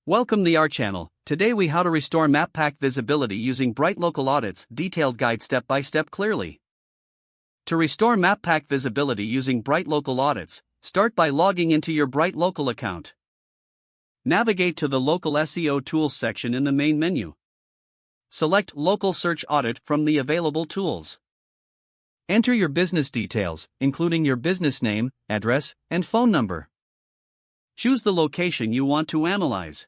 Welcome to our channel. Today we how to restore map pack visibility using BrightLocal audits, detailed guide step by step clearly. To restore map pack visibility using BrightLocal audits, start by logging into your BrightLocal account. Navigate to the Local SEO Tools section in the main menu. Select Local Search Audit from the available tools. Enter your business details, including your business name, address, and phone number. Choose the location you want to analyze.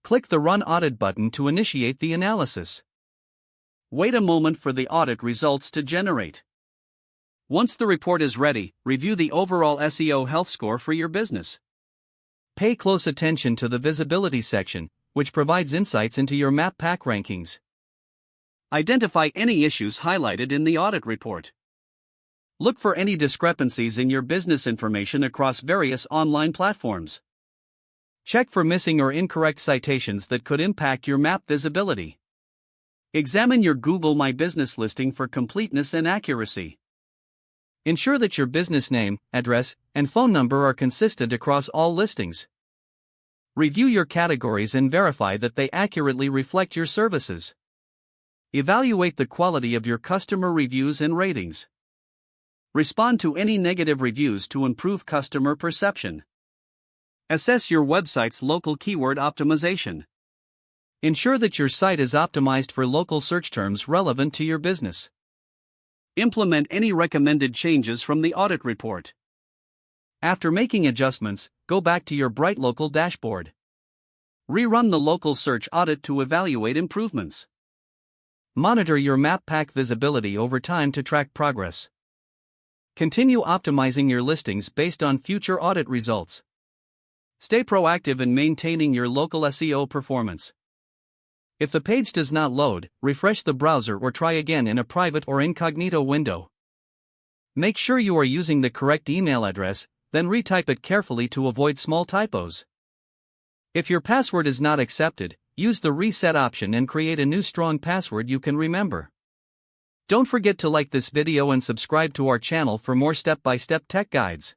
Click the Run Audit button to initiate the analysis. Wait a moment for the audit results to generate. Once the report is ready, review the overall SEO health score for your business. Pay close attention to the visibility section, which provides insights into your map pack rankings. Identify any issues highlighted in the audit report. Look for any discrepancies in your business information across various online platforms. Check for missing or incorrect citations that could impact your map visibility. Examine your Google My Business listing for completeness and accuracy. Ensure that your business name, address, and phone number are consistent across all listings. Review your categories and verify that they accurately reflect your services. Evaluate the quality of your customer reviews and ratings. Respond to any negative reviews to improve customer perception. Assess your website's local keyword optimization. Ensure that your site is optimized for local search terms relevant to your business. Implement any recommended changes from the audit report. After making adjustments, go back to your BrightLocal dashboard. Rerun the local search audit to evaluate improvements. Monitor your map pack visibility over time to track progress. Continue optimizing your listings based on future audit results. Stay proactive in maintaining your local SEO performance. If the page does not load, refresh the browser or try again in a private or incognito window. Make sure you are using the correct email address, then retype it carefully to avoid small typos. If your password is not accepted, use the reset option and create a new strong password you can remember. Don't forget to like this video and subscribe to our channel for more step-by-step tech guides.